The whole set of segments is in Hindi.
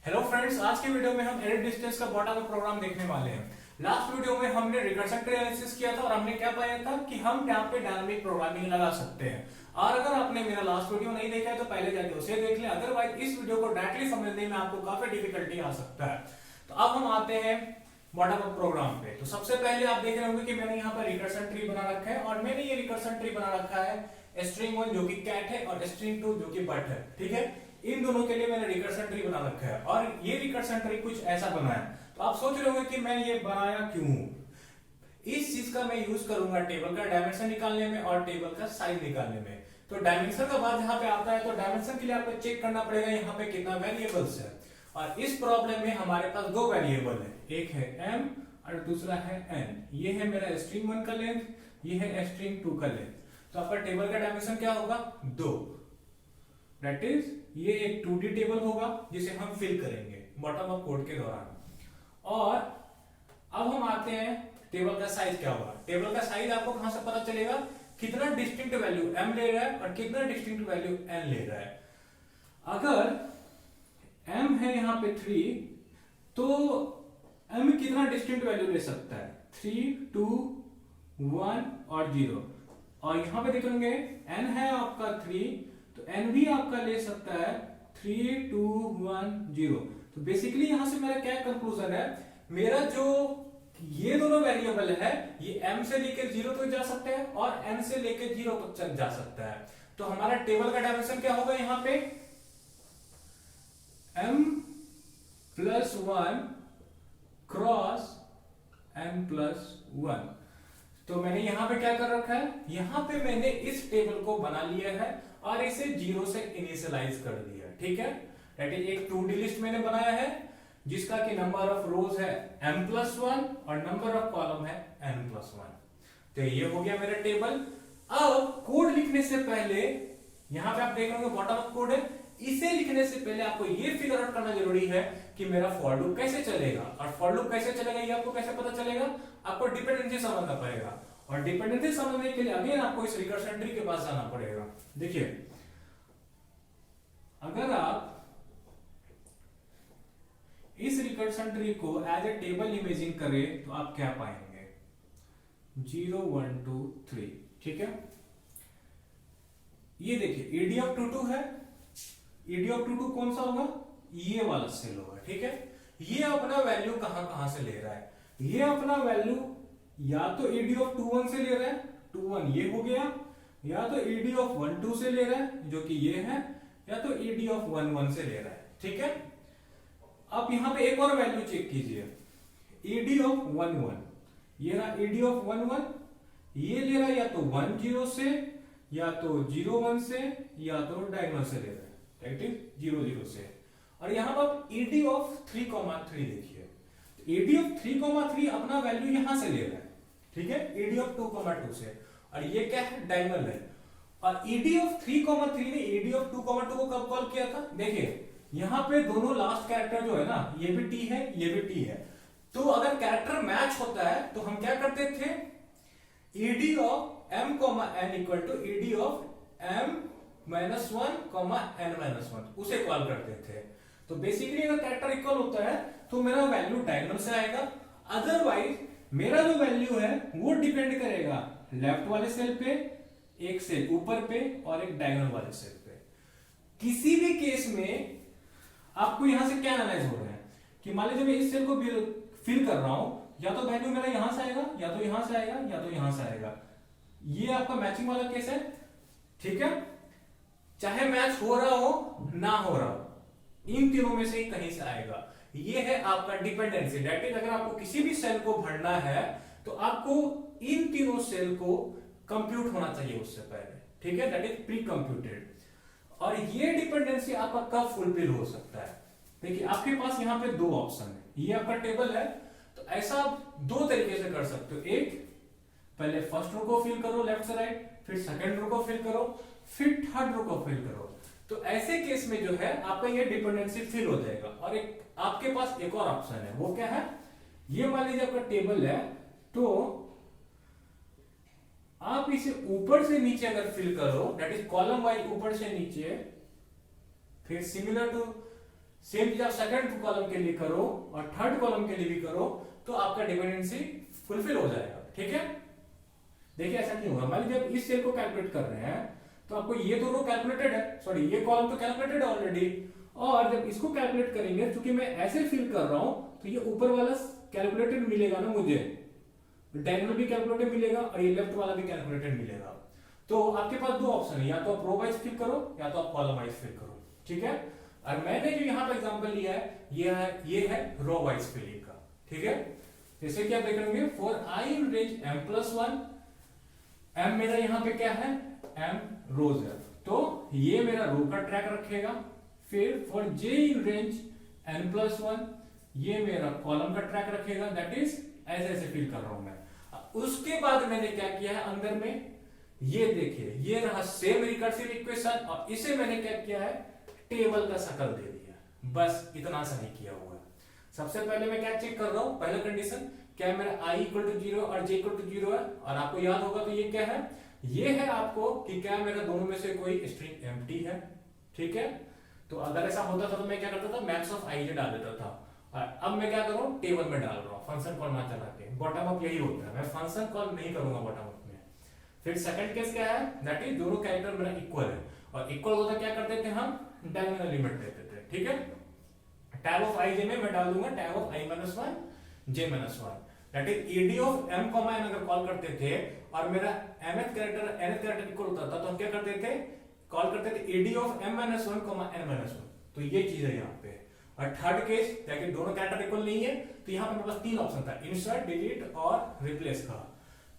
हेलो फ्रेंड्स, आज के वीडियो में हम एडिट डिस्टेंस का बॉटम अप प्रोग्राम देखने वाले हैं। लास्ट वीडियो में हमने रिकर्शन ट्री एनालिसिस किया था और हमने क्या पाया था कि हम यहाँ पे डायनामिक प्रोग्रामिंग लगा सकते हैं। और अगर आपने मेरा लास्ट वीडियो नहीं देखा है तो पहले जाके उसे देख लें, अदरवाइज इस वीडियो को डायरेक्टली समझने में आपको काफी डिफिकल्टी आ सकता है। तो अब हम आते हैं बॉटम अप प्रोग्राम पे। तो सबसे पहले आप देख रहे होंगे कि मैंने यहाँ पर रिकर्शन ट्री बना रखा है और मैंने ये रिकर्शन ट्री बना रखा है स्ट्रिंग 1 जो कि कैट है और स्ट्रिंग 2 जो कि बट है। ठीक है, इन दोनों के लिए मैंने रिकर्शन ट्री बना रखा है और ये रिकर्शन ट्री कुछ ऐसा बना है। तो आप सोच रहे होंगे कि मैं ये बनाया क्यों। इस चीज का मैं यूज करूंगा टेबल का डायमेंशन निकालने में और टेबल का साइज निकालने में। तो डायमेंशन का बात यहाँ पे आता है, तो डायमेंशन के लिए आपको चेक करना पड़ेगा यहाँ पे कितना वेरिएबल्स है। और इस प्रॉब्लम में हमारे पास दो वेरिएबल है, एक है m और दूसरा है n। ये है मेरा स्ट्रिंग 1 का लेंथ, ये है स्ट्रिंग 2 का लेंथ। तो आपका टेबल का डायमेंशन क्या होगा, 2। दैट इज ये एक 2D टेबल होगा जिसे हम फिल करेंगे बॉटम अप कोड के दौरान। और अब हम आते हैं टेबल का साइज क्या होगा। टेबल का साइज आपको कहां से पता चलेगा, कितना डिस्टिंक्ट वैल्यू m ले रहा है और कितना डिस्टिंक्ट वैल्यू n ले रहा है। अगर m है यहाँ पे 3 तो m कितना डिस्टिंक्ट वैल्यू ले सकता है, 3, 2, 1 और 0। और यहाँ पे देखेंगे n है आपका 3 तो n भी आपका ले सकता है 3, 2, 1, 0। तो बेसिकली यहां से मेरा क्या कंक्लूजन है, मेरा जो ये दोनों वेरिएबल है ये m से लेकर 0 तक जा सकते हैं और n से लेकर 0 तक जा सकता है। तो हमारा टेबल का डायमेंशन क्या होगा यहाँ पे, m plus 1 cross m plus 1। तो मैंने यहां पे क्या कर रखा है, यहां पे मैंने इस टेबल को बना लिया है और इसे 0 से इनिशियलाइज कर दिया। ठीक है, दैट इज एक 2D लिस्ट मैंने बनाया है जिसका कि नंबर ऑफ रोज है m+1 और नंबर ऑफ कॉलम है n+1। तो ये हो गया मेरा टेबल। अब कोड लिखने से पहले यहां पे आप देख रहे होंगे बॉटम अप कोड है, इसे लिखने से पहले आपको ये फिगर आउट करना जरूरी है कि मेरा फॉर लूप कैसे चलेगा। और फॉर लूप कैसे चलेगा ये आपको कैसे पता चलेगा, आपको डिपेंडेंसी समझना पड़ेगा। और डिपेंडेंसी समझने के लिए अगेन आपको इस रिकर्शन ट्री के पास जाना पड़ेगा। देखिए, अगर आप इस रिकर्शन ट्री को एज ए टेबल इमेजिन करें तो आप क्या पाएंगे, 0, 1, 2, 3। ठीक है, ये देखिए ed ऑफ 2 है, ed ऑफ 2 कौन सा होगा, ये वाला सेल होगा। ठीक है, ये अपना वैल्यू कहां से ले रहा है, ये अपना वैल्यू या तो ed ऑफ 2 से ले रहा है, 2 ये हो गया, या तो ed ऑफ 1 से ले रहा है जो कि ये है, या तो ed ऑफ 1 से ले रहा है। ठीक है, अब यहां पे एक और वैल्यू चेक कीजिए, ed ऑफ 1, ये रहा ed ऑफ 1, ये ले रहा है या तो 1, 0 से, या तो 0, 1 से, या तो डायगोनल से ले रहा है, राइट इज 0, 0 से। और यहां पर ed ऑफ 3, देखिए ed ऑफ 3, अपना वैल्यू यहां से ले रहा है। ठीक है, ed ऑफ 2, से, और ये क्या है, डायगोनल है। और ed ऑफ 3, ने ed ऑफ 2, को कब कॉल किया था, देखिए यहां पे दोनों लास्ट कैरेक्टर जो है ना, ये भी t है ये भी t है। तो अगर कैरेक्टर मैच होता है तो हम क्या करते थे, ed of m, n equal to ed of m-1, n-1 उसे कॉल करते थे। तो बेसिकली अगर कैरेक्टर इक्वल होता है तो मेरा वैल्यू डायगोनल से आएगा, अदरवाइज मेरा जो वैल्यू है वो डिपेंड करेगा लेफ्ट वाले सेल पे, एक सेल ऊपर पे और एक डायगोनल वाले सेल पे। किसी भी केस में आपको यहां से क्या एनालाइज हो रहा है कि मान लीजिए मैं इस सेल को फिल कर रहा हूं, या तो वैल्यू मेरा यहां से आएगा, या तो यहां से आएगा, या तो यहां से आएगा। ये आपका मैचिंग वाला केस है। ठीक है, चाहे मैच हो रहा हो ना हो रहा हो, इन तीनों में से ही कहीं से आएगा। ये है आपका डिपेंडेंसी। दैट इज अगर आपको किसी भी सेल को भरना है तो आपको इन तीनों सेल को कंप्यूट होना चाहिए उससे पहले। ठीक है, दैट इज प्री कंप्यूटेड। और ये डिपेंडेंसी आपका कब फुलफिल हो सकता है, देखिए आपके पास यहाँ पे दो ऑप्शन है, ये आपका टेबल है तो ऐसा आप दो तरीके से कर सकते हो। एक, पहले फर्स्ट रो को फिल करो लेफ्ट से राइट, फिर सेकंड रो को फिल करो, फिर थर्ड रो को फिल करो। तो ऐसे केस में जो है आपका ये डिपेंडेंसी फिल हो जाएगा। और एक आपके पास एक और ऑप्शन है, वो क्या है, ये मान लीजिए आपका टेबल है तो आप इसे ऊपर से नीचे अगर फिल करो, दैट इज कॉलम वाइज ऊपर से नीचे, फिर सिमिलर टू सेम चीज आप सेकंड कॉलम के लिए करो और थर्ड कॉलम के लिए भी करो तो आपका डिपेंडेंसी फुलफिल हो जाएगा। ठीक है, देखिए ऐसा क्यों होगा, मान लीजिए आप इस सेल को कैलकुलेट कर रहे हैं तो आपको ये दोनों कैलकुलेटेड है, सॉरी ये कॉलम तो कैलकुलेटेड है ऑलरेडी, और जब इसको कैलकुलेट करेंगे क्योंकि मैं ऐसे फिल कर रहा हूं तो ये ऊपर वाला कैलकुलेटेड मिलेगा ना मुझे, डायगोनल भी कैलकुलेटेड मिलेगा और ये लेफ्ट वाला भी कैलकुलेटेड मिलेगा। तो आपके पास दो ऑप्शन है, या तो आप रो वाइज फिल करो या तो आप कॉलम वाइज फिल करो। ठीक है, और मैंने जो यहाँ पे एग्जांपल लिया है ये है रो वाइज फिलिंग का। ठीक है, जैसे कि आप देख रहे होंगे for I in range m+1, m मेरा यहाँ पे क्या है, m रोज है, तो ये मेरा रो का ट्रैक रखेगा। फिर for j in range n+1, ये मेरा कॉलम का ट्रैक रखेगा। दैट इज ऐसे ऐसे फिल कर रहा हूं मैं। उसके बाद मैंने क्या किया है अंदर में, ये देखिए ये रहा सेम रिकर्सिव इक्वेशन और इसे मैंने क्या किया है, टेबल का शकल दे दिया, बस इतना सा नहीं किया हुआ है। सबसे पहले मैं क्या चेक कर रहा हूं, पहला कंडीशन क्या है मेरा i = 0 और j = 0 है, और आपको याद होगा तो ये क्या है, ये है आपको कि क्या मेरा दोनों में से कोई स्ट्रिंग एम्प्टी है। ठीक है, तो अगर ऐसा होता था तो मैं क्या करता था, मैक्स ऑफ i डाल देता था, और अब मैं क्या कर रहा हूं, टेबल में डाल रहा हूं, फंक्शन कॉल ना चला के। बॉटम अप यही होता है, मैं फंक्शन कॉल नहीं करूंगा बॉटम अप में। फिर सेकंड केस क्या है, दैट इज दोनों कैरेक्टर मेरा इक्वल है, और इक्वल होता क्या करते थे हम, डायगोनल एलिमेंट देते थे। ठीक है, टैब ऑफ i j में मैं डाल दूंगा tab of i-1 j-1, that is ed of m, n अगर कॉल करते थे और मेरा nth कैरेक्टर इक्वल होता था तो हम क्या करते थे, कॉल करते थे ed ऑफ m-1 n-1। तो ये चीज है यहाँ पे। और थर्ड केस ताकि दोनों कैरेक्टर इक्वल नहीं है तो यहाँ पे मेरे पास तीन ऑप्शन था, इंसर्ट, डिलीट और रिप्लेस का।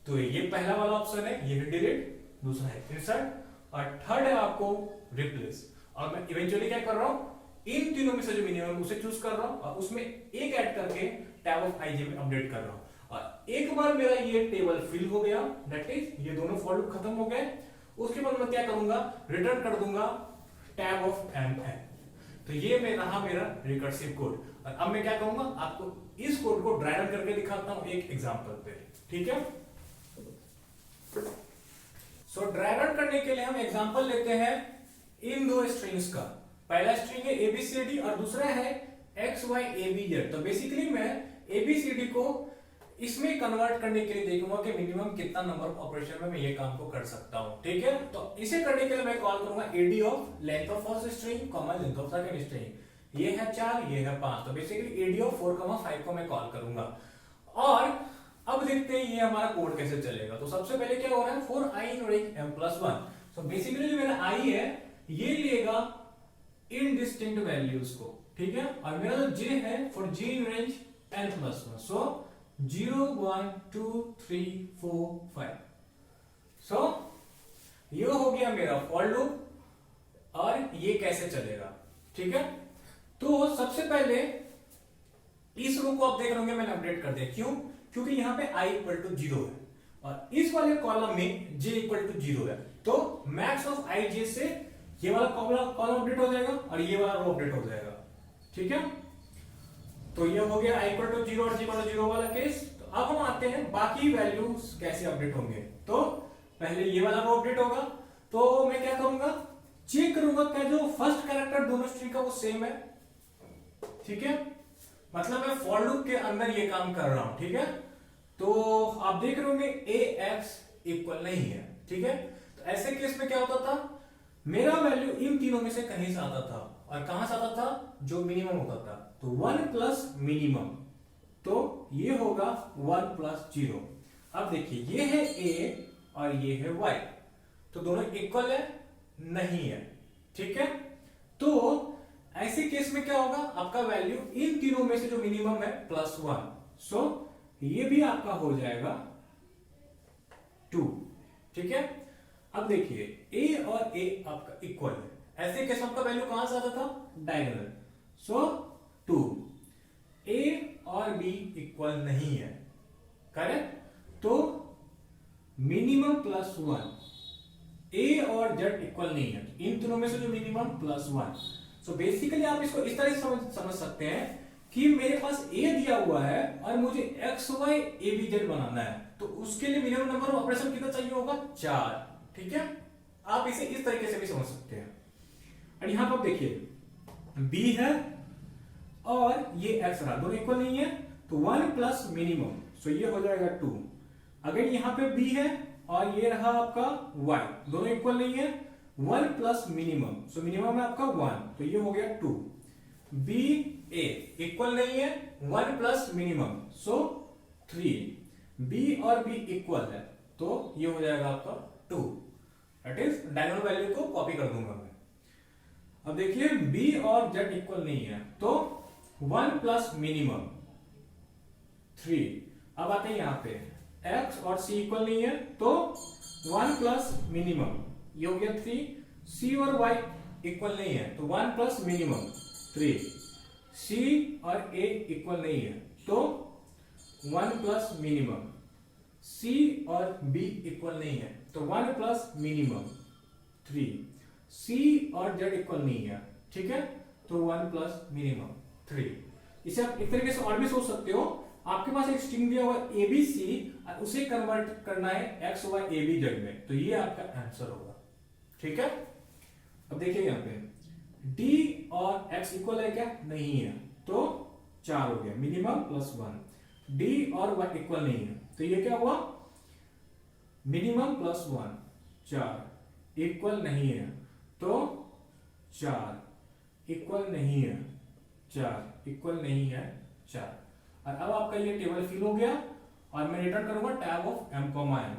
तो ये पहला वाला ऑप्शन है, ये है डिलीट, दूसरा है इंसर्ट और थर्ड है आपको रिप्लेस। और मैं इवेंचुअली क्या कर रहा हूँ, इन तीनों में से जो मिनिमम उसे चूज कर रहा हूँ और उसमें एक ऐड करके टैब ऑफ i j में अपडेट कर रहा हूँ। और एक बार मेरा ये टेबल फिल हो गया, दैट इज ये दोनों फॉर लूप खत्म हो गए, उसके बाद मैं क्या करूंगा, रिटर्न कर दूंगा टैब ऑफ mn। तो ये रहा मेरा रिकर्सिव कोड। और अब मैं क्या करूंगा, आपको इस कोड को ड्राई रन करके दिखाता हूं एक एग्जांपल पे। ठीक है, सो ड्राई रन करने के लिए हम एग्जांपल लेते हैं इन दो स्ट्रिंग्स का। पहला स्ट्रिंग है ABCD और दूसरा है XYABZ। तो बेसिकली मैं ABCD को इसमें कन्वर्ट करने के लिए देखूंगा कि मिनिमम कितना नंबर ऑफ ऑपरेशन में मैं ये काम को कर सकता हूं। ठीक है, तो इसे करने के लिए मैं कॉल करूंगा AD of length of first string, length of second string. ये है 4, ये है 5, तो बेसिकली AD ऑफ 4, 5 को मैं कॉल करूंगा। और अब देखते हैं ये हमारा कोड कैसे चलेगा। तो सबसे पहले क्या हो रहा है, for i in range m+1। So basically जो मेरा i है ये लेगा इनडिस्टिंक्ट वैल्यूज को। ठीक है, और मेरा जो j है for j in range n+1। सो 0 1 2 3 4 5। सो ये हो गया मेरा फॉर लूप और ये कैसे चलेगा। ठीक है, तो सबसे पहले इस रो को आप देख रहे होंगे मैंने अपडेट कर दिया, क्यों, क्योंकि यहाँ पे i = 0 है और इस वाले कॉलम में j = 0 है। तो मैक्स ऑफ i j से ये वाला कॉलम अपडेट हो जाएगा और ये वाला रो अपडेट हो जाएगा। ठीक है, तो ये हो गया i = 0 और j = 0 वाला केस। तो अब हम आते हैं बाकी वैल्यूज कैसे अपडेट होंगे। तो पहले ये वाला रो अपडेट होगा, तो मैं क्या करूंगा, चेक करूंगा क्या जो फर्स्ट कैरेक्टर दोनों स्ट्रिंग का वो सेम है। ठीक है, मतलब मैं फॉर लूप के अंदर ये काम कर रहा हूं। ठीक है, तो आप देख रहे होंगे ax इक्वल नहीं है। ठीक है, तो ऐसे केस में क्या होता था, मेरा वैल्यू इन तीनों में से कहीं से आता था, और कहां से आता था, जो मिनिमम होता था। तो 1 प्लस मिनिमम, तो ये होगा 1 + 0। अब देखिए ये है a और ये है y, तो दोनों इक्वल है, नहीं है। ठीक है, तो ऐसे केस में क्या होगा, आपका वैल्यू इन तीनों में से जो मिनिमम है +1। सो ये भी आपका हो जाएगा 2। ठीक है, अब देखिए a और a आपका इक्वल है, ऐसे केस आपका वैल्यू कहां से आता था, डायगोनल। सो 2। a और b इक्वल नहीं है, करेक्ट, तो मिनिमम +1, a और z इक्वल नहीं है, इन तीनों में से जो मिनिमम +1। सो बेसिकली आप इसको इस तरह से समझ सकते हैं कि मेरे पास a दिया हुआ है और मुझे XYABZ बनाना है, तो उसके लिए मिनिमम नंबर ऑफ ऑपरेशन कितना चाहिए होगा, 4। ठीक है, आप इसे इस तरीके से भी समझ सकते हैं। और यहां पर देखिए b है और ये x रहा, दोनों इक्वल नहीं है तो 1 प्लस मिनिमम, सो ये हो जाएगा 2। अगर यहाँ पे b है और ये रहा आपका y, दोनों इक्वल नहीं है, 1 प्लस मिनिमम, सो मिनिमम है आपका 1, तो ये हो गया 2। b a इक्वल नहीं है, 1 प्लस मिनिमम, सो 3। b और b इक्वल है तो ये हो जाएगा आपका 2, दैट इज डायगोनल वैल्यू को कॉपी कर दूंगा मैं। अब देखिए b और z इक्वल नहीं है तो 1 प्लस मिनिमम 3। अब आते हैं यहाँ पे x और c इक्वल नहीं है तो 1 प्लस मिनिमम, ये हो गया 3। c और y इक्वल नहीं है तो 1 प्लस मिनिमम 3। c और a इक्वल नहीं है तो 1 प्लस मिनिमम। c और b इक्वल नहीं है तो 1 प्लस मिनिमम 3। c और z इक्वल नहीं है, ठीक है, तो 1 प्लस मिनिमम 3। इसे आप एक तरीके से और भी सोच सकते हो, आपके पास एक स्ट्रिंग दिया हुआ ABC और उसे कन्वर्ट करना है x y a b z में, तो ये आपका आंसर होगा, ठीक है। अब देखिए यहाँ पे d और x इक्वल है क्या, नहीं है, तो 4 हो गया, मिनिमम प्लस 1। d और y इक्वल नहीं है तो ये क्या हुआ, मिनिमम प्लस 1, 4 इक्वल नहीं है तो 4 इक्वल नहीं है, 4 इक्वल नहीं है 4। और अब आपका ये टेबल फिल हो गया और मैं रिटर्न करूंगा tab of m,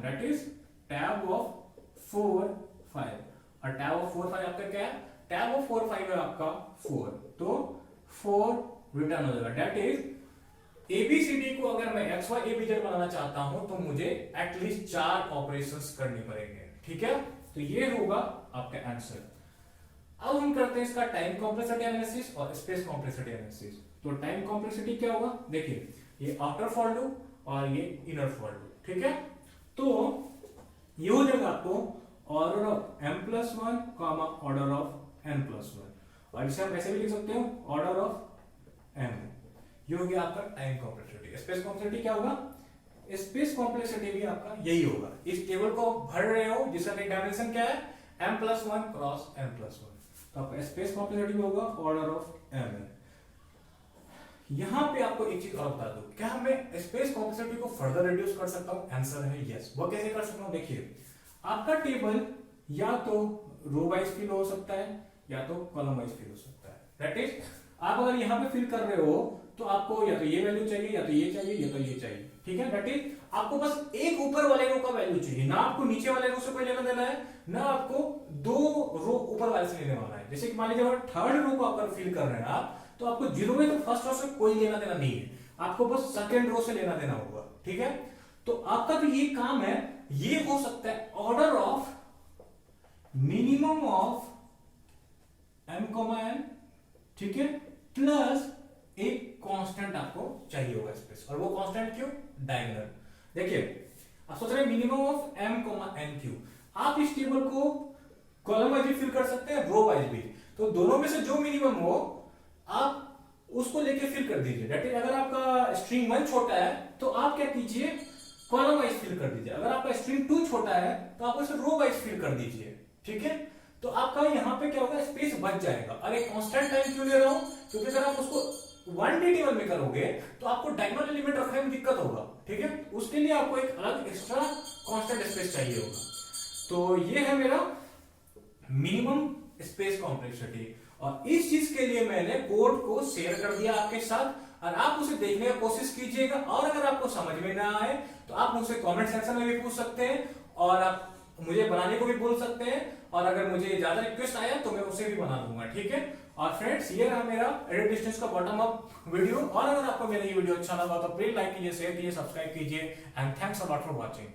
that is tab of 4 5। और टैब ऑफ 4 5 आपका क्या है, टैब ऑफ 4 5 है आपका 4, तो 4 रिटर्न हो जाएगा। दैट इज ABCD को अगर मैं XY ABZ बनाना चाहता हूं तो मुझे एटलीस्ट 4 ऑपरेशंस करने पड़ेंगे, ठीक है। तो ये होगा आपका आंसर। अब हम करते हैं इसका टाइम कॉम्प्लेक्सिटी एनालिसिस और स्पेस कॉम्प्लेक्सिटी एनालिसिस। तो टाइम कॉम्प्लेक्सिटी क्या होगा, देखिए ये आउटर फॉर लूप और ये इनर फॉर लूप, ठीक है। तो ये हो जाएगा आपको order of m+1 order of n+1, और इसे हम ऐसे भी लिख सकते हो ऑर्डर ऑफ m। ये हो गया आपका टाइम कॉम्प्लेक्सिटी। स्पेस कॉम्प्लेक्सिटी क्या होगा, स्पेस कॉम्प्लेक्सिटी भी आपका यही होगा, इस टेबल को भर रहे हो जिसका डायमेंशन क्या है m+1 क्रॉस m+1, तो आपका स्पेस कॉम्प्लेक्सिटी भी होगा ऑर्डर ऑफ m। यहां पे आपको एक चीज और बता दूं, क्या मैं स्पेस कॉम्प्लेक्सिटी को फर्दर रिड्यूस कर सकता हूं, आंसर है यस। वो कैसे कर सकता हूं, देखिए आपका टेबल या तो रो वाइज फिल हो सकता है या तो कॉलम वाइज फिल हो सकता है। दैट इज आप अगर यहां पे फिल कर रहे हो तो आपको या तो ये वैल्यू चाहिए या तो ये चाहिए या तो ये चाहिए, ठीक है। दैट इज आपको बस एक ऊपर वाले रो का वैल्यू चाहिए, ना आपको नीचे वाले रो से कोई लेना देना है, ना आपको 2 रो ऊपर वाले से लेने वाला है। जैसे कि मान लीजिए अगर थर्ड रो को अगर फिल कर रहे हैं आप, तो आपको 0 में तो फर्स्ट रो से कोई लेना देना नहीं है, आपको बस सेकंड रो से लेना देना होगा, ठीक है। तो आपका जो ये काम है ये हो सकता है order of minimum of m, ठीक है, प्लस एक कांस्टेंट आपको चाहिए होगा स्पेस, और वो कांस्टेंट क्यों, डायगोनल। देखिए आप सोच रहे हैं मिनिमम ऑफ m, n क्यों, आप इस टेबल को कॉलम वाइज भी फिल कर सकते हैं, रो वाइज भी, तो दोनों में से जो मिनिमम हो आप उसको लेके फिल कर दीजिए। दैट इज अगर आपका स्ट्रिंग 1 छोटा है तो आप क्या कीजिए, कॉलम वाइज फिल कर दीजिए। अगर आपका स्ट्रिंग 2 छोटा है तो आप उसे रो वाइज फिल कर दीजिए, ठीक है। तो आपका यहाँ पे क्या होगा, स्पेस बच जाएगा। और एक कांस्टेंट टाइम क्यों ले रहा हूं, क्योंकि अगर आप उसको 1D टेबल में करोगे तो आपको डायगोनल एलिमेंट रखने में दिक्कत होगा, ठीक है। उसके लिए आपको एक अलग एक्स्ट्रा कांस्टेंट स्पेस चाहिए होगा। तो ये है मेरा मिनिमम स्पेस कॉम्प्लेक्सिटी, और इस चीज के लिए मैंने कोड को शेयर कर दिया आपके साथ, और आप उसे देखने की कोशिश कीजिएगा। और अगर आपको समझ में ना आए तो आप मुझसे कमेंट सेक्शन में भी पूछ सकते हैं, और आप मुझे बनाने को भी बोल सकते हैं, और अगर मुझे ज्यादा रिक्वेस्ट आया तो मैं उसे भी बना दूंगा, ठीक है। और फ्रेंड्स ये रहा मेरा एडिट डिस्टेंस का बॉटम अप वीडियो, और अगर आपको मेरा ये वीडियो अच्छा लगा तो प्लीज लाइक कीजिए, शेयर कीजिए, सब्सक्राइब कीजिए, and thanks a lot for watching.